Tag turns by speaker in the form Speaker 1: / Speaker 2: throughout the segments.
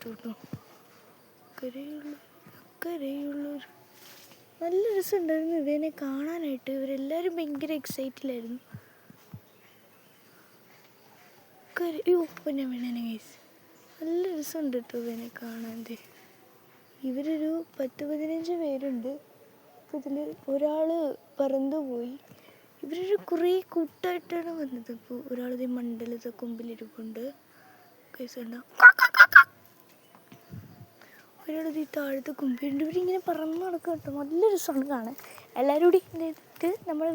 Speaker 1: എടുത്തു കേട്ടോ. കരയുള്ളൂർ നല്ല രസമുണ്ടായിരുന്നു ഇവനെ കാണാനായിട്ട്. ഇവരെല്ലാവരും ഭയങ്കര എക്സൈറ്റിലായിരുന്നു. പിന്നെ വേണേ ഗൈസ് നല്ല രസമുണ്ട് കേട്ടോ ഇവനെ കാണാൻ. ഇവരൊരു 10-15 പേരുണ്ട്. അപ്പോൾ ഇതിൽ ഒരാൾ പറന്നുപോയി. ഇവരൊരു കുറേ കൂട്ടായിട്ടാണ് വന്നത്. അപ്പോൾ ഒരാളിത് മണ്ഡലത്തെ കൊമ്പിലിരിപ്പുണ്ട്. ഗൈസ് കണ്ടോ, ഒരാളിത് ഈ താഴത്തെ കൊമ്പിലുണ്ട്. ഇവരിങ്ങനെ പറന്ന് നടക്കുക കേട്ടോ. നല്ല രസമാണ് കാണാൻ. എല്ലാവരും കൂടി ചെയ്തിട്ട് നമ്മുടെ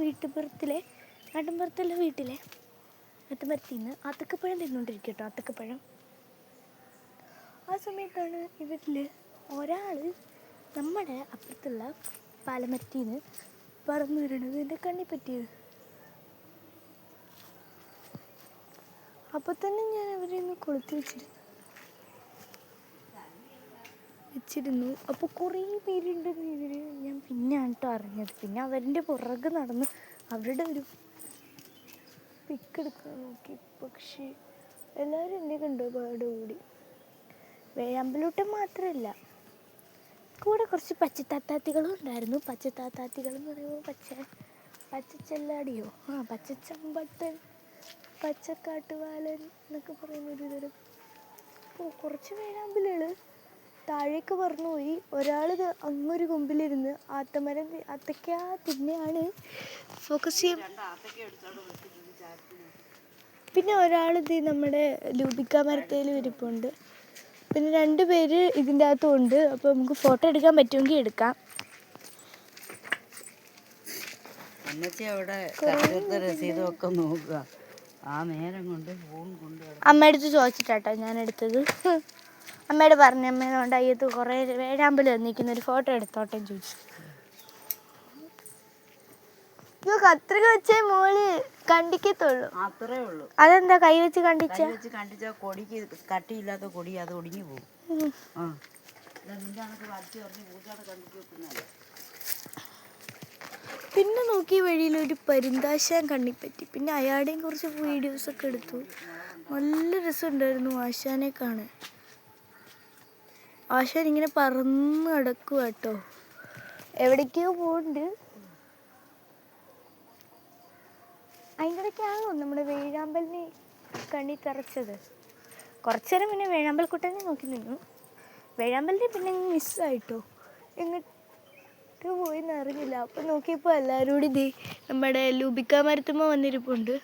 Speaker 1: നാട്ടിൻപുറത്തുള്ള വീട്ടിലെ അത്തമരത്തിൽ നിന്ന് അത്തക്കപ്പഴം തിന്നുകൊണ്ടിരിക്കും കേട്ടോ. അത്തക്കപ്പഴം. ആ സമയത്താണ് ഇവരിൽ ഒരാൾ നമ്മുടെ അപ്പുറത്തുള്ള പാലമരത്തിൽ നിന്ന് പറന്നു വരണത് എൻ്റെ കണ്ണിൽ പറ്റിയത്. അപ്പോൾ തന്നെ ഞാൻ അവരെ ഒന്ന് കൊളുത്തി വെച്ചിരുന്നു. അപ്പോൾ കുറേ പേരുണ്ടെന്ന് ഞാൻ പിന്നെയാണ് കേട്ടോ അറിഞ്ഞത്. പിന്നെ അവരുടെ പുറകെ നടന്ന് അവരുടെ ഒരു പിക്കെടുക്കാൻ നോക്കി. പക്ഷേ എല്ലാവരും എന്നെ കണ്ടു പാടെ ഓടി. വേഴാമ്പലൂട്ടം മാത്രമല്ല, കൂടെ കുറച്ച് പച്ചത്താത്താത്തികളും ഉണ്ടായിരുന്നു. പച്ചത്താത്താത്തികൾ എന്ന് പറയുമ്പോൾ പച്ചച്ചെല്ലാടിയോ പച്ചച്ചമ്പട്ടൻ, പച്ചക്കാട്ടുവാലൻ എന്നൊക്കെ പറയുന്ന ഒരു തരം. അപ്പോൾ കുറച്ച് വേഴാമ്പലുകൾ താഴേക്ക് പറന്നുപോയി. ഒരാളിത് അങ്ങൊരു കൊമ്പിലിരുന്ന് അത്തക്ക തിന്നെയാണ് ഫോക്കസ് ചെയ്യും. പിന്നെ ഒരാളിത് നമ്മുടെ ലൂബിക്ക മരത്തേൽ ഇരിപ്പുണ്ട്. പിന്നെ 2 പേര് ഇതിൻ്റെ അകത്തുണ്ട്. അപ്പോൾ നമുക്ക് ഫോട്ടോ എടുക്കാൻ പറ്റുമെങ്കിൽ എടുക്കാം. അമ്മയടുത്ത് ചോദിച്ചിട്ടാട്ടോ ഞാൻ എടുത്തത്. അമ്മയോട് പറഞ്ഞു, അമ്മേനോണ്ട് അയ്യത്ത് കുറേ വേഴാമ്പല് വന്നിരിക്കുന്ന ഒരു ഫോട്ടോ എടുത്തോട്ടെ ചോദിച്ചു. കത്രിക വെച്ചേ മോള് കണ്ടിക്കത്തുള്ളൂ. അത്രേ ഉള്ളൂ. അതെന്താ കൈ വെച്ച് കണ്ടിച്ചാ കൊടിക്ക് കട്ടിയില്ലാത്ത കൊടി അത് ഒടിഞ്ഞു പോകും. പിന്നെ നോക്കി വഴിയിൽ ഒരു പരുന്താശാൻ കണ്ണിപ്പറ്റി. പിന്നെ അയാളുടെയും കുറച്ച് വീഡിയോസൊക്കെ എടുത്തു. നല്ല രസമുണ്ടായിരുന്നു ആശാനെ കാണാൻ. ആശാൻ ഇങ്ങനെ പറന്ന് നടക്കുക കേട്ടോ. എവിടേക്കോ പോകുന്നുണ്ട്. അതിൻ്റെ ഇടയ്ക്കാണല്ലോ നമ്മുടെ വേഴാമ്പലിനെ കണ്ണി തറച്ചത്. കുറച്ചു നേരം പിന്നെ വേഴാമ്പൽക്കുട്ടനെ നോക്കി നിന്നു. വേഴാമ്പലിനെ പിന്നെ മിസ്സായിട്ടോ. എങ്ങോട്ട് പോയിന്ന് അറിഞ്ഞില്ല. അപ്പം നോക്കിയപ്പോൾ എല്ലാവരും കൂടി നമ്മുടെ ലൂബിക്ക മരത്തുമ്പോൾ വന്നിരിപ്പുണ്ട്.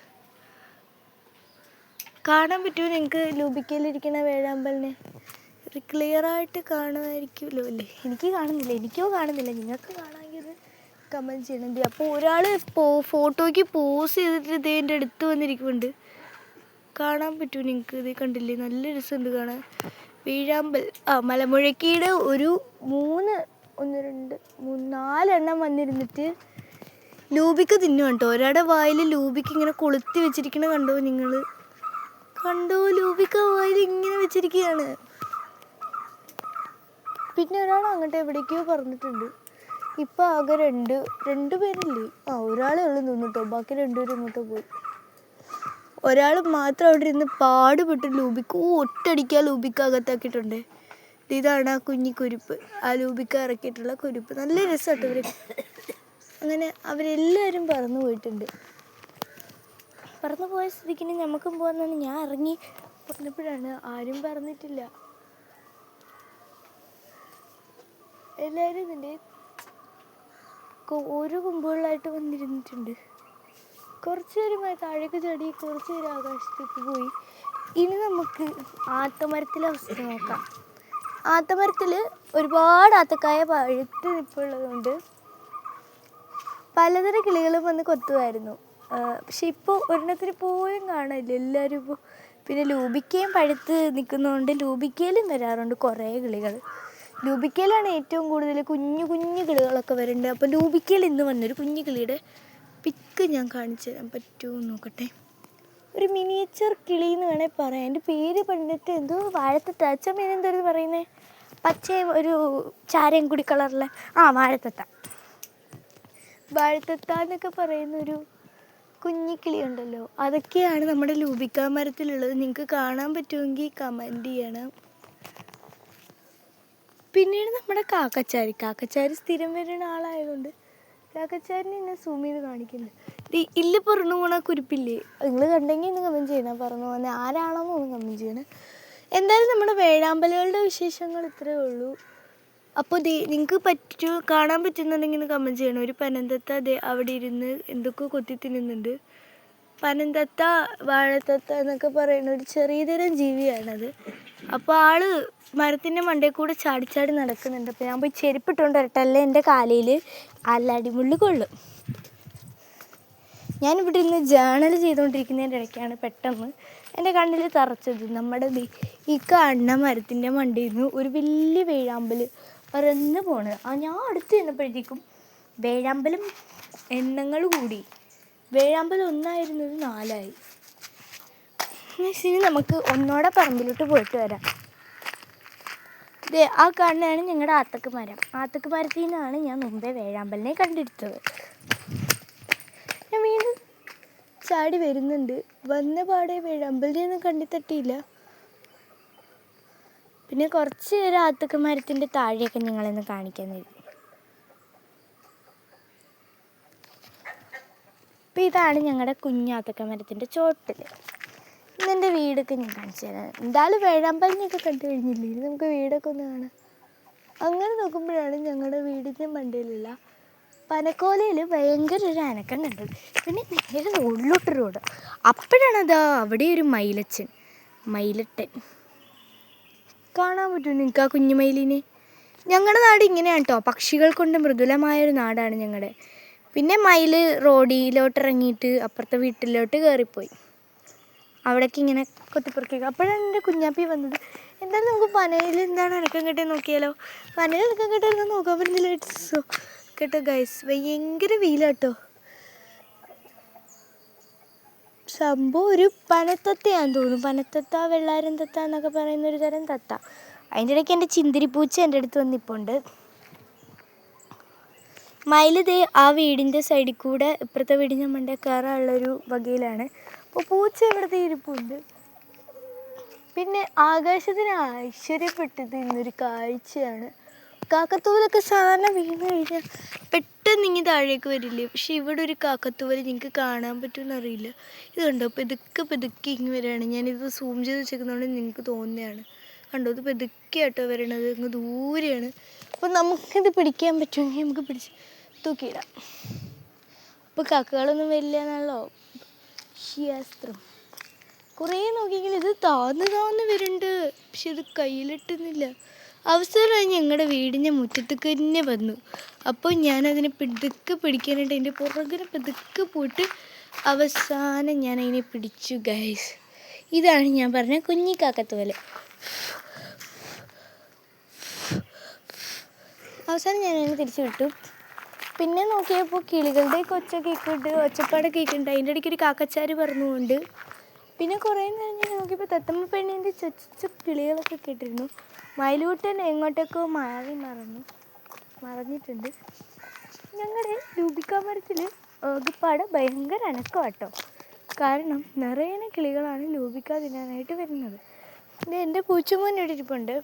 Speaker 1: കാണാൻ പറ്റുമോ നിങ്ങൾക്ക് ലൂബിക്കയിലിരിക്കുന്ന വേഴാമ്പലിനെ? ഒരു ക്ലിയറായിട്ട് കാണുമായിരിക്കുമല്ലോ അല്ലേ? എനിക്ക് കാണുന്നില്ല. എനിക്കോ കാണുന്നില്ല. നിങ്ങൾക്ക് കാണാമെങ്കിൽ കമൻറ്റ് ചെയ്യണം. അപ്പോൾ ഒരാൾ ഫോട്ടോയ്ക്ക് പോസ് ചെയ്തിട്ട് ഇതിൻ്റെ അടുത്ത് വന്നിരിക്കുന്നുണ്ട്. കാണാൻ പറ്റുമോ നിങ്ങൾക്ക്? ഇത് കണ്ടില്ലേ? നല്ല രസമുണ്ട് കാണാൻ. വേഴാമ്പൽ മലമുഴക്കിയുടെ ഒരു 4 വന്നിരുന്നിട്ട് ലൂബിക്ക തിന്നു കേട്ടോ. ഒരാളുടെ വായിൽ ലൂബിക്ക ഇങ്ങനെ കൊളുത്തി വെച്ചിരിക്കണ കണ്ടോ നിങ്ങൾ? കണ്ടോ? ലൂബിക്ക വായിൽ ഇങ്ങനെ വെച്ചിരിക്കുകയാണ്. പിന്നെ ഒരാൾ അങ്ങോട്ട് എവിടേക്കോ പറഞ്ഞിട്ടുണ്ട്. ഇപ്പം ആകെ 2 പേരില്ലേ? ഒരാളേ ഉള്ളൂ നിന്നിട്ടോ. ബാക്കി 2 പേരും ഇങ്ങോട്ട് പോയി. ഒരാൾ മാത്രം അവിടെ ഇരുന്ന് പാടുപെട്ട് ലൂബിക്ക ഒറ്റടിക്കാൻ ലൂബിക്ക അകത്താക്കിയിട്ടുണ്ട്. ഇതാണ് ആ കുരുപ്പ്. ആ ലൂബിക്ക ഇറക്കിയിട്ടുള്ള കുരുപ്പ്. നല്ല രസമാട്ടോ ഇവർ. അങ്ങനെ അവരെല്ലാവരും പറന്നു പോയിട്ടുണ്ട്. പറന്നു പോയ സ്ഥിതിക്കിന് നമുക്കും പോകാമെന്നാണ് ഞാൻ ഇറങ്ങി പറഞ്ഞപ്പോഴാണ് ആരും പറഞ്ഞിട്ടില്ല. എല്ലാവരും ഇതിൻ്റെ ഓരോ കൊമ്പുകളായിട്ട് വന്നിരുന്നിട്ടുണ്ട്. കുറച്ച് നേരമായി താഴേക്ക് ചാടി, കുറച്ച് നേരം ആകാശത്തേക്ക് പോയി. ഇനി നമുക്ക് ആത്തമരത്തിലെ അവസ്ഥ നോക്കാം. ആത്തമരത്തിൽ ഒരുപാട് ആത്തക്കായ പഴുത്ത് നിൽപ്പുള്ളതുകൊണ്ട് പലതരം കിളികളും വന്ന് കൊത്തുമായിരുന്നു. പക്ഷെ ഇപ്പോൾ ഒരെണ്ണത്തിന് പോലും കാണില്ല. എല്ലാവരും ഇപ്പോൾ പിന്നെ ലൂബിക്കയും പഴുത്ത് നിൽക്കുന്നതുകൊണ്ട് ലൂബിക്കയിലും വരാറുണ്ട് കുറേ കിളികൾ. ലൂബിക്കയിലാണ് ഏറ്റവും കൂടുതൽ കുഞ്ഞു കിളികളൊക്കെ വരുന്നുണ്ട്. അപ്പോൾ ലൂബിക്കയിൽ ഇന്ന് വന്നൊരു കുഞ്ഞു കിളിയുടെ പിക്ക് ഞാൻ കാണിച്ചു തരാൻ പറ്റുമോ നോക്കട്ടെ. ഒരു മിനിയേച്ചർ കിളി എന്ന് വേണേൽ പറയാം. എൻ്റെ പേര് പണ്ടിട്ട് എന്തോ വാഴത്തത്ത. അച്ഛൻ മീൻ എന്തായിരുന്നു പറയുന്നത്? പച്ചയും ഒരു ചാരയും കൂടി കളറിലെ വാഴത്തത്ത എന്നൊക്കെ പറയുന്നൊരു കുഞ്ഞിക്കിളി ഉണ്ടല്ലോ. അതൊക്കെയാണ് നമ്മുടെ ലൂബിക്ക മരത്തിലുള്ളത്. നിങ്ങൾക്ക് കാണാൻ പറ്റുമെങ്കിൽ കമൻറ്റ് ചെയ്യണം. പിന്നീട് നമ്മുടെ കാക്കച്ചാരി സ്ഥിരം വരുന്ന ആളായതുകൊണ്ട് കാക്കച്ചാരിനെ എന്നെ സൂം ചെയ്ത് കാണിക്കുന്നുണ്ട്. ഇല്ല പറന്നു പോണ കുരിപ്പില്ലേ, നിങ്ങൾ കണ്ടെങ്കിൽ ഒന്ന് കമൻറ്റ് ചെയ്യണം. പറന്നു പോകുന്ന ആരാണെന്ന് ഒന്ന് കമൻറ്റ് ചെയ്യണം. എന്തായാലും നമ്മുടെ വേഴാമ്പലുകളുടെ വിശേഷങ്ങൾ ഇത്രയേ ഉള്ളൂ. അപ്പോൾ നിങ്ങൾക്ക് കാണാൻ പറ്റുന്നുണ്ടെങ്കിൽ ഒന്ന് കമൻറ്റ് ചെയ്യണം. ഒരു പനന്തത്ത അവിടെ ഇരുന്ന് എന്തൊക്കെയോ കൊത്തി തിന്നുന്നുണ്ട്. പനന്തത്ത വാഴത്തത്ത എന്നൊക്കെ പറയുന്ന ഒരു ചെറിയ തരം ജീവിയാണത്. അപ്പോൾ ആള് മരത്തിൻ്റെ മണ്ടയിൽ കൂടെ ചാടി നടക്കുന്നുണ്ട്. അപ്പോൾ ഞാൻ പോയി ചെരുപ്പിട്ടുകൊണ്ട് വരട്ടല്ലേ, എൻ്റെ കാലയിൽ അല്ലടിമുള്ളി കൊള്ളും. ഞാനിവിടെ ഇരുന്ന് ജേണൽ ചെയ്തുകൊണ്ടിരിക്കുന്നതിൻ്റെ ഇടയ്ക്കാണ് പെട്ടെന്ന് എൻ്റെ കണ്ണിൽ തറച്ചത്. നമ്മുടെ ഈ കാണുന്ന മരത്തിൻ്റെ മണ്ടയിൽ നിന്ന് ഒരു വലിയ വേഴാമ്പൽ പറന്ന് പോണത്. ഞാൻ അടുത്ത് ചെന്നപ്പോഴത്തേക്കും വേഴാമ്പലും എണ്ണങ്ങൾ കൂടി. വേഴാമ്പൽ 1 ആയിരുന്നത് 4 ആയി. ഇനി നമുക്ക് ഒന്നോടെ പറമ്പിലോട്ട് പോയിട്ട് വരാം. ആ കാണുന്നതാണ് ഞങ്ങളുടെ ആത്തക്ക് മരം. ആത്തക്ക് മരത്തിൽ നിന്നാണ് ഞാൻ മുമ്പേ വേഴാമ്പലിനെ കണ്ടെടുത്തത്. ഞാൻ വീണ്ടും ചാടി വരുന്നുണ്ട്. വന്ന പാടെ വേഴാമ്പലിനെ ഒന്നും കണ്ടെത്തിയില്ല. പിന്നെ കുറച്ച് നേരം ആത്തക്ക് മരത്തിൻ്റെ താഴെയൊക്കെ നിങ്ങളെന്ന് കാണിക്കാൻ തരും. അപ്പം ഇതാണ് ഞങ്ങളുടെ കുഞ്ഞാത്തക്ക മരത്തിൻ്റെ ചോട്ടിൽ. ഇന്നെൻ്റെ വീടൊക്കെ ഞാൻ കാണിച്ചു തരാം. എന്തായാലും വേഴാമ്പലിനെയൊക്കെ കണ്ടു കഴിഞ്ഞില്ലേ, ഇനി നമുക്ക് വീടൊക്കെ ഒന്ന് കാണാം. അങ്ങനെ നോക്കുമ്പോഴാണ് ഞങ്ങളുടെ വീടിൻ്റെ മണ്ടയിലുള്ള പനക്കോലയിൽ ഭയങ്കര ഒരു അനക്കം കണ്ടത്. പിന്നെ നേരെ റോഡിലോട്ട്. അപ്പോഴാണ് അവിടെ ഒരു മയിലട്ടൻ കാണാൻ പറ്റും നിങ്ങൾക്ക്, ആ കുഞ്ഞു മയിലിനെ. ഞങ്ങളുടെ നാട് ഇങ്ങനെയാണ് കേട്ടോ, പക്ഷികൾ കൊണ്ട് മൃദുലമായൊരു നാടാണ് ഞങ്ങളുടെ. പിന്നെ മയിൽ റോഡിലോട്ടിറങ്ങിയിട്ട് അപ്പുറത്തെ വീട്ടിലോട്ട് കയറിപ്പോയി. അവിടേക്ക് ഇങ്ങനെ കൊത്തിപ്പുറക്കി. അപ്പോഴാണ് എൻ്റെ കുഞ്ഞാപ്പി വന്നത്. എന്തായാലും നമുക്ക് പനയിൽ എന്താണ് അനക്കം കിട്ടിയെന്ന് നോക്കിയാലോ. പനയിൽ അനക്കം കിട്ടിയെന്ന് നോക്കാൻ പറ്റുന്നില്ല കേട്ടോ ഗൈസ്, ഭയങ്കര വെയിലാട്ടോ. സംഭവം ഒരു പനത്തത്തയാന്ന് തോന്നുന്നു. പനത്തത്ത, വെള്ളാരം തത്ത എന്നൊക്കെ പറയുന്ന ഒരു തരം തത്ത. അതിൻ്റെ ഇടയ്ക്ക് എൻ്റെ ചിന്തിരിപ്പൂച്ച എൻ്റെ അടുത്ത് വന്നിപ്പുണ്ട്. മയിൽ ആ വീടിൻ്റെ സൈഡിൽ കൂടെ ഇപ്പുറത്തെ വീടിൻ്റെ മണ്ടേ കയറാനുള്ളൊരു വകയിലാണ്. അപ്പോൾ പൂച്ച ഇവിടുത്തെ ഇരിപ്പുണ്ട്. പിന്നെ ആകാശത്തിന് ഐശ്വര്യപ്പെട്ടത് ഇന്നൊരു കാഴ്ചയാണ്. കാക്കത്തൂവലൊക്കെ സാധാരണ വീണ് കഴിഞ്ഞാൽ പെട്ടെന്ന് ഇങ്ങനെ താഴേക്ക് വരില്ലേ, പക്ഷെ ഇവിടെ ഒരു കാക്കത്തൂവൽ നിങ്ങൾക്ക് കാണാൻ പറ്റുമെന്ന് അറിയില്ല. ഇത് കണ്ടോ, പെതുക്കെ ഇങ്ങ് വരികയാണ്. ഞാനിത് സൂം ചെയ്ത് വെച്ചേക്കുന്നതുകൊണ്ട് നിങ്ങൾക്ക് തോന്നുന്നതാണ്. കണ്ടോ, ഇത് പെതുക്കെ ആട്ടോ വരണത്, ഇങ്ങ് ദൂരെയാണ്. അപ്പോൾ നമുക്കിത് പിടിക്കാൻ പറ്റുമെങ്കിൽ നമുക്ക് പിടിച്ച് തൂക്കിയിടാം. അപ്പോൾ കാക്കകളൊന്നും വരില്ല എന്നാണല്ലോ ശാസ്ത്രം. കുറേ നോക്കിയെങ്കിൽ ഇത് താന്ന് വരുന്നുണ്ട്, പക്ഷെ ഇത് കയ്യിലിട്ടുന്നില്ല. അവസാനമായി ഞങ്ങളുടെ വീടിൻ്റെ മുറ്റത്തേക്ക് തന്നെ വന്നു. അപ്പോൾ ഞാനതിനെ പെതുക്കെ പിടിക്കാനായിട്ട് അതിൻ്റെ പുറകിനെ പെതുക്കെ പോയിട്ട് അവസാനം ഞാൻ അതിനെ പിടിച്ചു ഗൈസ്. ഇതാണ് ഞാൻ പറഞ്ഞ കുഞ്ഞിക്കാക്കത്തൂവൽ. അവസാനം ഞാനതിനെ തിരിച്ചു വിട്ടു. പിന്നെ നോക്കിയപ്പോൾ കിളികളുടെ ഒച്ചപ്പാടൊക്കെ കേൾക്കുന്നുണ്ട്. അതിൻ്റെ ഇടയ്ക്ക് ഒരു കാക്കച്ചാര് പറഞ്ഞുകൊണ്ട്. പിന്നെ കുറേ നേരം ഞാൻ നോക്കിയപ്പോൾ തത്തമ്മ പെണ്ണിൻ്റെ ചൊച്ച കിളികളൊക്കെ കേട്ടിരുന്നു. മയിലൂട്ടൻ എങ്ങോട്ടേക്കോ മറഞ്ഞിട്ടുണ്ട്. ഞങ്ങളുടെ ലൂബിക്ക മരത്തിൽ ആകെപ്പാട് ഭയങ്കര അനക്കം കേട്ടോ. കാരണം നിറയെ കിളികളാണ് ലൂബിക്ക തിന്നാനായിട്ട് വരുന്നത്. പിന്നെ എൻ്റെ പൂച്ചമോൻ ഇവിടെ ഇരിപ്പുണ്ട്.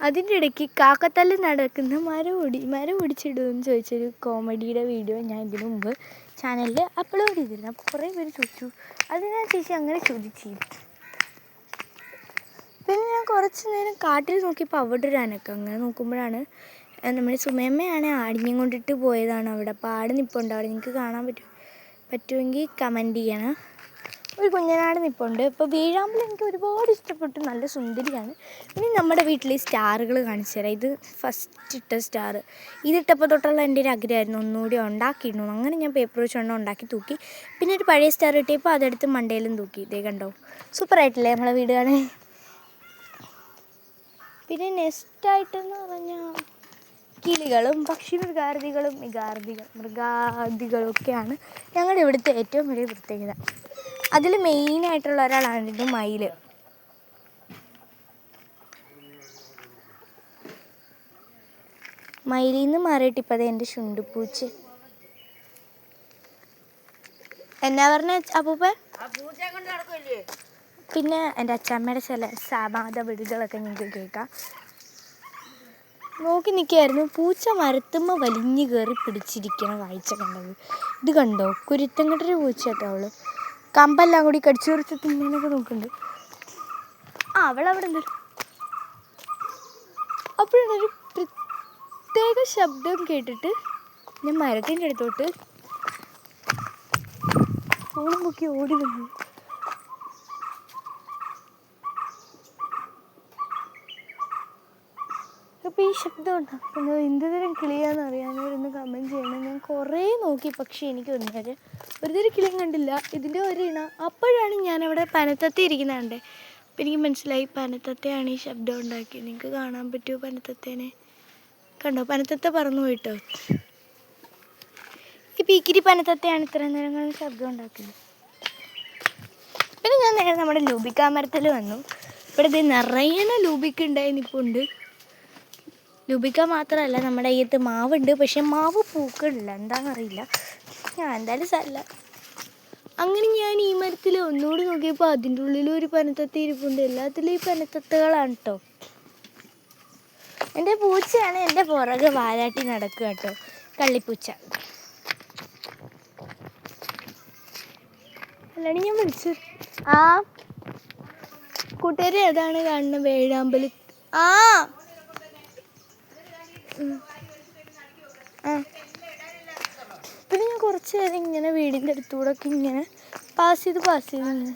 Speaker 1: അതിൻ്റെ ഇടയ്ക്ക് കാക്കത്തല്ല് നടക്കുന്ന മരം ഒടിച്ചിടുമെന്ന് ചോദിച്ചൊരു കോമഡിയുടെ വീഡിയോ ഞാൻ ഇതിനു മുമ്പ് ചാനലിൽ അപ്ലോഡ് ചെയ്തിരുന്നു. അപ്പോൾ കുറേ പേര് ചോദിച്ചു, അതിനാ ചേച്ചി അങ്ങനെ ചോദിച്ചിരുന്നു. പിന്നെ ഞാൻ കുറച്ച് നേരം കാട്ടിൽ നോക്കിയപ്പോൾ അവിടെ ഒരു അനക്കം. അങ്ങനെ നോക്കുമ്പോഴാണ് നമ്മുടെ സുമയമ്മയാണ് ആടിഞ്ഞും കൊണ്ടിട്ട് പോയതാണ് അവിടെ. അപ്പോൾ ആട് നിൽപ്പുണ്ട് അവിടെ, നിങ്ങൾക്ക് കാണാൻ പറ്റുമെങ്കിൽ കമൻറ്റ് ചെയ്യണം. ഒരു കുഞ്ഞനാട് നിൽപ്പുണ്ട്. ഇപ്പോൾ വേഴാമ്പൽ എനിക്ക് ഒരുപാട് ഇഷ്ടപ്പെട്ടു, നല്ല സുന്ദരിയാണ്. ഇനി നമ്മുടെ വീട്ടിൽ സ്റ്റാറുകൾ കാണിച്ചു തരാം. ഇത് ഫസ്റ്റ് ഇട്ട സ്റ്റാർ. ഇതിട്ടപ്പോൾ തൊട്ടുള്ള എൻ്റെ ഒരു ആഗ്രഹമായിരുന്നു ഒന്നുകൂടി ഉണ്ടാക്കിയിരുന്നു. അങ്ങനെ ഞാൻ പേപ്പർ വെച്ച് ഉണ്ടാക്കി തൂക്കി. പിന്നെ ഒരു പഴയ സ്റ്റാർ കിട്ടിയപ്പോൾ അതെടുത്ത് മണ്ടയിലും തൂക്കി. ഇതേ കണ്ടോ, സൂപ്പറായിട്ടില്ലേ നമ്മളെ വീട് കാണാൻ. പിന്നെ നെക്സ്റ്റായിട്ടെന്ന് പറഞ്ഞാൽ കിളികളും മൃഗാദികളും ഒക്കെയാണ് ഞങ്ങളുടെ ഇവിടുത്തെ ഏറ്റവും വലിയ പ്രത്യേകത. അതിൽ മെയിനായിട്ടുള്ള ഒരാളാണ് ഇത് മയിൽ. മയിലിൽ നിന്ന് മാറിയിട്ട് ഇപ്പം അത് എൻ്റെ ശുണ്ടുപൂച്ച. എന്നാ പറഞ്ഞ അപ്പൂപ്പൻ? പിന്നെ എൻ്റെ അച്ഛമ്മയുടെ ചില സമാധ വിടുകളൊക്കെ ഞങ്ങൾക്ക് കേൾക്കാം. നോക്കി നിൽക്കുകയായിരുന്നു. പൂച്ച മരത്തുമ്മ വലിഞ്ഞു കയറി പിടിച്ചിരിക്കണ കാഴ്ച കണ്ടത്. ഇത് കണ്ടോ? കുരുത്തങ്കട്ടൊരു പൂച്ച കേട്ടോ അവള്. കമ്പെല്ലാം കൂടി കടിച്ചു കുറച്ച് തിന്നാനൊക്കെ നോക്കുന്നുണ്ട്. അവളവിടെ ഉണ്ട്. അപ്പോഴൊരു പ്രത്യേക ശബ്ദം കേട്ടിട്ട് ഞാൻ മരത്തിൻ്റെ അടുത്തോട്ട് ഫോണും പൊക്കി ഓടി വന്നു. അപ്പോൾ ഈ ശബ്ദം ഉണ്ടാക്കുന്നത് എന്തുതരം കിളിയാണെന്ന് അറിയാവുന്നവരൊന്ന് കമൻറ്റ് ചെയ്യണം. ഞാൻ കുറേ നോക്കി, പക്ഷേ എനിക്ക് ഒരു തരം കിളിയും കണ്ടില്ല. ഇതിൻ്റെ ഒരിണ. അപ്പോഴാണ് ഞാനവിടെ പനത്തത്തെ ഇരിക്കുന്നതുണ്ട്. അപ്പോൾ എനിക്ക് മനസ്സിലായി പനത്തത്തെയാണ് ഈ ശബ്ദം ഉണ്ടാക്കിയത്. നിങ്ങൾക്ക് കാണാൻ പറ്റുമോ പനത്തത്തേനെ? കണ്ടോ? പനത്തത്ത പറന്നു പോയിട്ടോ. ഈ പീക്കിരി പനത്തത്തെയാണ് ഇത്ര നേരങ്ങളിൽ ശബ്ദം ഉണ്ടാക്കുന്നത്. പിന്നെ ഞാൻ നേരെ നമ്മുടെ ലൂബിക്ക മരത്തിൽ വന്നു. ഇവിടെ ഇത് നിറയെ ലൂബിക്ക ഉണ്ടായിരുന്നിപ്പുണ്ട്. ലൂബിക്ക മാത്രമല്ല, നമ്മുടെ അയ്യത്ത് മാവുണ്ട്. പക്ഷെ മാവ് പൂക്കളില്ല, എന്താണെന്നറിയില്ല. ഞാൻ എന്തായാലും സാരില്ല. അങ്ങനെ ഞാൻ ഈ മരത്തിൽ ഒന്നുകൂടി നോക്കിയപ്പോൾ അതിൻ്റെ ഉള്ളിൽ ഒരു പനത്തത്ത ഇരിപ്പുണ്ട്. എല്ലാത്തിലും ഈ പനത്തത്തകളാണ് കേട്ടോ. എൻ്റെ പൂച്ചയാണ് എൻ്റെ പുറകെ വാലാട്ടി നടക്കുക കേട്ടോ, കള്ളിപ്പൂച്ച. അല്ലാണ്ട് ഞാൻ വിളിച്ചു. കൂട്ടുകാരി ഏതാണ് കാണുന്നത്? വേഴാമ്പൽ. പിന്നെ ഞാൻ കുറച്ച് നേരം ഇങ്ങനെ വീടിൻ്റെ അടുത്തൂടെ ഒക്കെ ഇങ്ങനെ പാസ് ചെയ്ത് ഇങ്ങനെ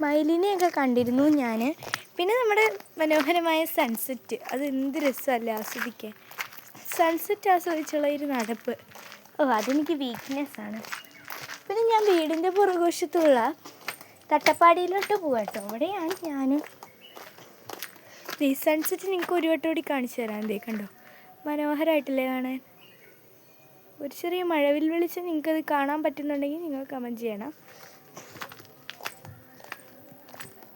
Speaker 1: മയിലിനെയൊക്കെ കണ്ടിരുന്നു ഞാൻ. പിന്നെ നമ്മുടെ മനോഹരമായ സൺസെറ്റ്, അത് എന്ത് രസമല്ലേ ആസ്വദിക്കാൻ. സൺസെറ്റ് ആസ്വദിച്ചുള്ള ഒരു നടപ്പ്, അതെനിക്ക് വീക്ക്നെസ്സാണ്. പിന്നെ ഞാൻ വീടിൻ്റെ പുറകുവശത്തുള്ള തട്ടപ്പാടിയിലോട്ട് പോകാം കേട്ടോ. അവിടെയാണ് ഞാൻ ഈ സൺസെറ്റ് നിങ്ങൾക്ക് ഒരു വട്ടം കൂടി കാണിച്ചു തരാം. എന്തേ കണ്ടോ? മനോഹരമായിട്ടില്ലേ കാണാൻ? ഒരു ചെറിയ മഴവിൽ വെളിച്ചം നിങ്ങൾക്കത് കാണാൻ പറ്റുന്നുണ്ടെങ്കിൽ നിങ്ങൾ കമൻറ്റ് ചെയ്യണം.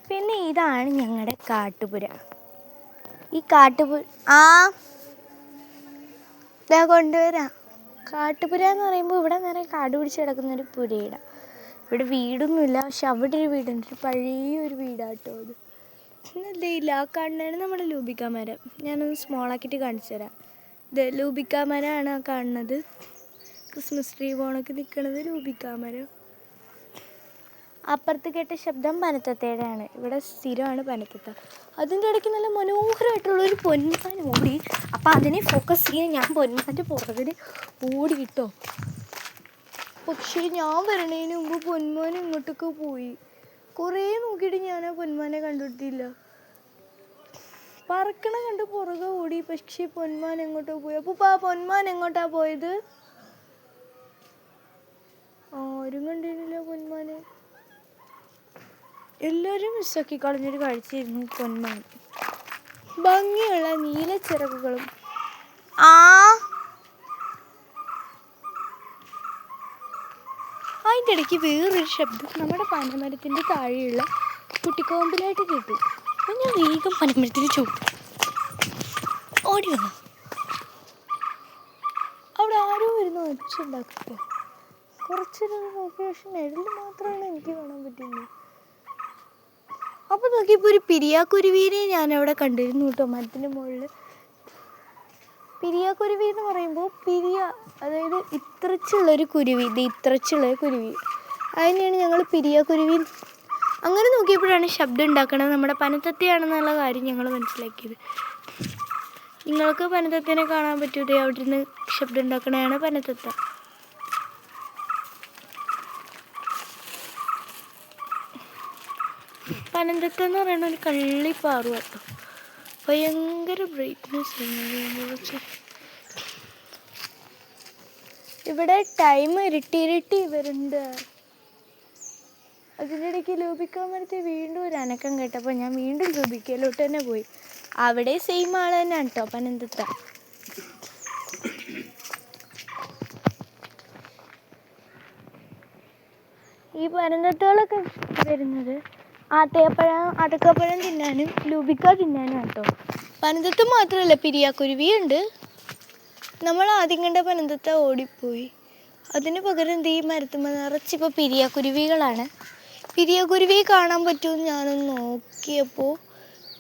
Speaker 1: പിന്നെ ഇതാണ് ഞങ്ങളുടെ കാട്ടുപുര. ഈ ഇതാ കൊണ്ടുവരാം. കാട്ടുപുര എന്ന് പറയുമ്പോൾ ഇവിടെ നിറയെ കാട് പിടിച്ച് കിടക്കുന്നൊരു പുരയിടാം. ഇവിടെ വീടൊന്നുമില്ല, പക്ഷെ അവിടെ ഒരു വീടുണ്ട്. ഒരു പഴയൊരു വീടാട്ടോ അത്. ഇല്ല, ആ കാണുന്നതാണ് നമ്മുടെ ലൂബിക്ക മരം. ഞാനൊന്ന് സ്മോളാക്കിയിട്ട് കാണിച്ചു തരാം. ഇത് ലൂബിക്ക മരമാണ് ആ കാണുന്നത്. ക്രിസ്മസ് ട്രീ പോണൊക്കെ നിൽക്കുന്നത് ലൂബിക്ക മരം. അപ്പുറത്ത് കേട്ട ശബ്ദം പനത്തത്തേടെയാണ്. ഇവിടെ സ്ഥിരമാണ് പനത്തത്ത. അതിൻ്റെ ഇടയ്ക്ക് നല്ല മനോഹരമായിട്ടുള്ളൊരു പൊന്മാൻ ഓടി. അപ്പോൾ അതിനെ ഫോക്കസ് ചെയ്യാൻ ഞാൻ പൊന്മാൻ്റെ പുറകിൽ ഓടി കിട്ടോ. പക്ഷേ ഞാൻ വരണതിന് മുമ്പ് പൊന്മാൻ ഇങ്ങോട്ടൊക്കെ പോയി. കുറേ നോക്കിയിട്ട് ഞാൻ ആ പൊന്മാനെ കണ്ടുപിടിച്ചില്ല. പറക്കണ കണ്ട് പുറകെ ഓടി, പക്ഷേ പൊന്മാൻ എങ്ങോട്ടോ പോയി. അപ്പോൾ ആ പൊന്മാൻ എങ്ങോട്ടാ പോയത്? ആരും കണ്ടിരുന്നില്ല പൊന്മാനെ. എല്ലാവരും മിസ്സാക്കി കളഞ്ഞൊരു കാഴ്ചയായിരുന്നു പൊന്മാൻ. ഭംഗിയുള്ള നീല ചിറകുകളും. അതിൻ്റെ ഇടയ്ക്ക് വേറൊരു ശബ്ദം നമ്മുടെ പനമരത്തിൻ്റെ താഴെയുള്ള കുട്ടിക്കോമ്പിലായിട്ട് കേട്ടു. അപ്പം ഞാൻ വേഗം പനമരത്തിൽ ചവിട്ടി ഓടി വന്നു. അവിടെ ആരോ വരുന്നു ഒച്ച ഉണ്ടാക്കുക. കുറച്ച് നോക്കിയ പക്ഷെ നെഴൽ മാത്രമാണ് എനിക്ക് കാണാൻ പറ്റുന്നത്. അപ്പോൾ നോക്കിയപ്പോൾ ഒരു പിരിയാക്കുരുവീനെ ഞാനവിടെ കണ്ടിരുന്നു കേട്ടോ, മരത്തിൻ്റെ മുകളിൽ. പിരിയാക്കുരുവി എന്ന് പറയുമ്പോൾ അതായത് ഇത്രച്ചുള്ളൊരു കുരുവി. ഇത് ഇത്രച്ചുള്ളൊരു കുരുവി, അതിനെയാണ് ഞങ്ങൾ പിരിയാക്കുരുവി. അങ്ങനെ നോക്കിയപ്പോഴാണ് ശബ്ദം ഉണ്ടാക്കണത് നമ്മുടെ പനത്തത്തയാണെന്നുള്ള കാര്യം ഞങ്ങൾ മനസ്സിലാക്കിയത്. നിങ്ങൾക്ക് പനത്തത്തേനെ കാണാൻ പറ്റൂലേ? അവിടെ നിന്ന് ശബ്ദം ഉണ്ടാക്കണതാണ് പനത്തത്ത. പനന്തത്ത എന്ന് പറയുന്ന ഒരു കള്ളിപ്പാറു കേട്ടോ. ഭയങ്കര ബ്രൈറ്റ്നെസ്. ഇവിടെ ടൈം ഇരുട്ടി വരുന്നുണ്ട്. അതിൻ്റെ ഇടയ്ക്ക് ലൂബിക്ക മരത്തിൽ വീണ്ടും ഒരു അനക്കം കേട്ടപ്പോൾ ഞാൻ വീണ്ടും ലൂബിക്കയിലോട്ട് തന്നെ പോയി. അവിടെ സെയിം ആൾ തന്നെയാണ് കേട്ടോ പനന്തത്ത. ഈ പനന്തത്തകളൊക്കെ വരുന്നത് അടക്കപ്പഴം തിന്നാനും ലൂബിക്ക തിന്നാനും കേട്ടോ. പനന്തത്ത് മാത്രമല്ല, പിരിയാക്കുരുവിയുണ്ട്. നമ്മൾ ആദ്യം കണ്ട പനന്തത്ത ഓടിപ്പോയി. അതിന് പകരം ഈ മരത്തുമ്മ നിറച്ചിപ്പോൾ പിരിയാക്കുരുവികളാണ്. പിരിയാക്കുരുവി കാണാൻ പറ്റുമെന്ന് ഞാനൊന്ന് നോക്കിയപ്പോൾ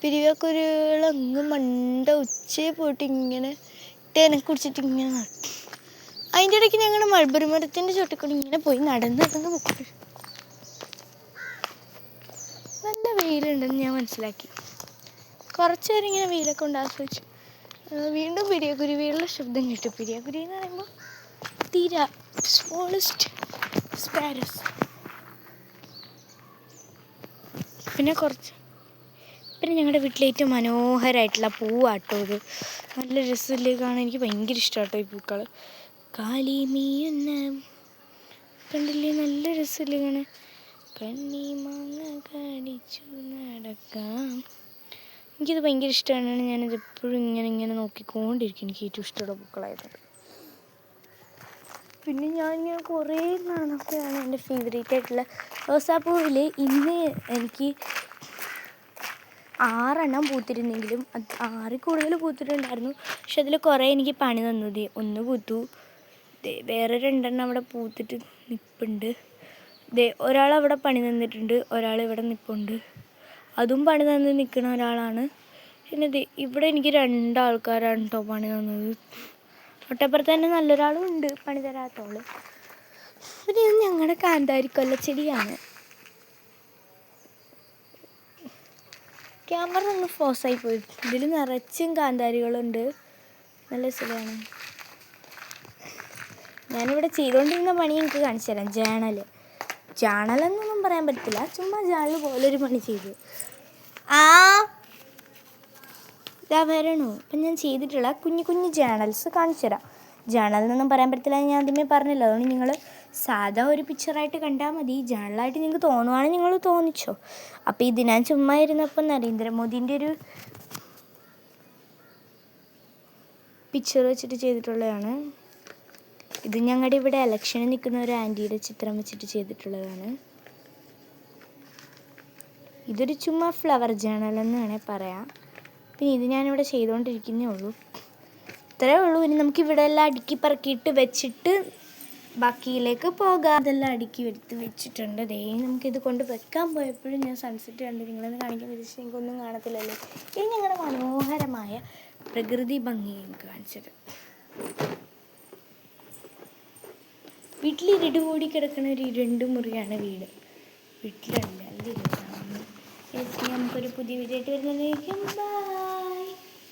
Speaker 1: പിരിയാക്കുരുവികൾ അങ്ങ് മണ്ട ഉച്ചയെ പോയിട്ട് ഇങ്ങനെ തേനെ കുടിച്ചിട്ട് ഇങ്ങനെ നടക്കും. അതിൻ്റെ ഇടയ്ക്ക് ഞങ്ങൾ മൾബറി മരത്തിൻ്റെ ചുട്ടിക്കൂടി ഇങ്ങനെ പോയി നടന്ന് പോകും. നല്ല വെയിലുണ്ടെന്ന് ഞാൻ മനസ്സിലാക്കി. കുറച്ച് നേരം ഇങ്ങനെ വെയിലൊക്കെ കൊണ്ട് ആസ്വദിച്ചു. വീണ്ടും പിരിയാക്കുരുവികളുടെ ശബ്ദം കേട്ടു. പിരിയാക്കുരുവി എന്ന് പറയുമ്പോൾ തീര സ്മോളസ്റ്റ് സ്പാരസ്. പിന്നെ ഞങ്ങളുടെ വീട്ടിലെ ഏറ്റവും മനോഹരമായിട്ടുള്ള പൂവാട്ടോ ഇത്. നല്ല രസമില്ലേ കാണാൻ? എനിക്ക് ഭയങ്കര ഇഷ്ടമാട്ടോ ഈ പൂക്കൾ. കാലിമീയുന്ന കണ്ടില്ലേ, നല്ല രസമില്ലേ കാണാൻ? കണ്ണി മാങ്ങ കടിച്ചു നടക്കാം. എനിക്കിത് ഭയങ്കര ഇഷ്ടമാണ്. ഞാനിത് എപ്പോഴും ഇങ്ങനെ നോക്കിക്കൊണ്ടിരിക്കും. എനിക്ക് ഏറ്റവും ഇഷ്ടമുള്ള പൂക്കളായത്. പിന്നെ ഞാനിങ്ങനെ കുറേ നാളൊക്കെയാണ് എൻ്റെ ഫേവറേറ്റ് ആയിട്ടുള്ള റോസാപ്പൂവിൽ ഇന്ന് എനിക്ക് 6 പൂത്തിരുന്നെങ്കിലും 6 കൂടുതൽ പൂത്തിട്ടുണ്ടായിരുന്നു. പക്ഷെ അതിൽ കുറേ എനിക്ക് പണി തന്നത്. 1 പൂത്തു, വേറെ 2 അവിടെ പൂത്തിട്ട് നിൽപ്പുണ്ട്. ഒരാളവിടെ പണി തന്നിട്ടുണ്ട്, ഒരാളിവിടെ നിൽപ്പുണ്ട്. അതും പണി തന്ന് നിൽക്കുന്ന ഒരാളാണ്. പിന്നെ ഇവിടെ എനിക്ക് 2 ആൾക്കാരാണ് കേട്ടോ പണി തന്നത്. തൊട്ടപ്പുറത്ത് തന്നെ നല്ലൊരാളും ഉണ്ട് പണി തരാത്തോള്. പിന്നെ ഇത് ഞങ്ങളുടെ കാന്താരി കൊല്ലച്ചെടിയാണ്. ക്യാമറ ഒന്ന് ഫോസായി പോയി. ഇതിൽ നിറച്ചും കാന്താരികളുണ്ട്. നല്ല സുഖമാണ്. ഞാനിവിടെ ചെയ്തുകൊണ്ടിരുന്ന പണി എനിക്ക് കാണിച്ചു തരാം. ജേണലെന്നൊന്നും പറയാൻ പറ്റില്ല, ചുമ്മാ ജേണൽ പോലൊരു പണി ചെയ്തു. ഇതാ വരണു. അപ്പം ഞാൻ ചെയ്തിട്ടുള്ള കുഞ്ഞു ജേണൽസ് കാണിച്ചു തരാം. ജേണലെന്നൊന്നും പറയാൻ പറ്റത്തില്ല, ഞാൻ ആദ്യമേ പറഞ്ഞല്ലോ. അതുകൊണ്ട് നിങ്ങൾ സാധാ ഒരു പിക്ചറായിട്ട് കണ്ടാൽ മതി. ജേണലായിട്ട് നിങ്ങൾക്ക് തോന്നുവാണെങ്കിൽ നിങ്ങൾ തോന്നിച്ചോ. അപ്പോൾ ഇത് ഞാൻ ചുമ്മാ ഇരുന്നപ്പോൾ നരേന്ദ്രമോദീൻ്റെ ഒരു പിക്ചർ വെച്ചിട്ട് ചെയ്തിട്ടുള്ളതാണ്. ഇത് ഞങ്ങളുടെ ഇവിടെ ഇലക്ഷന് നിൽക്കുന്ന ഒരു ആൻറ്റിയുടെ ചിത്രം വെച്ചിട്ട് ചെയ്തിട്ടുള്ളതാണ്. ഇതൊരു ചുമ്മാ ഫ്ലവർ ജേണൽ എന്ന് വേണേൽ പറയാം. പിന്നെ ഇത് ഞാനിവിടെ ചെയ്തുകൊണ്ടിരിക്കുന്നേ ഉള്ളൂ. ഇത്രയേ ഉള്ളൂ. ഇനി നമുക്ക് ഇവിടെ എല്ലാം അടുക്കി പറക്കിയിട്ട് വെച്ചിട്ട് ബാക്കിയിലേക്ക് പോകാം. ഇതെല്ലാം അടുക്കി എടുത്ത് വെച്ചിട്ടുണ്ട്. നമുക്കിത് കൊണ്ട് വെക്കാൻ പോയപ്പോഴും ഞാൻ സൺസെറ്റ് കണ്ട് നിങ്ങളെന്ന് കാണിക്കാൻ വിചാരിച്ചാൽ എനിക്കൊന്നും കാണത്തില്ലല്ലോ. ഇനി ഞങ്ങളുടെ മനോഹരമായ പ്രകൃതി ഭംഗി എനിക്ക് കാണിച്ചത്. വീട്ടിൽ ഇരുട് കൂടി കിടക്കുന്ന ഒരു 2 മുറിയാണ് വീട്. വീട്ടിലല്ല, നമുക്കൊരു പുതിയ വീടായിട്ട് വരുന്നതിലേക്കും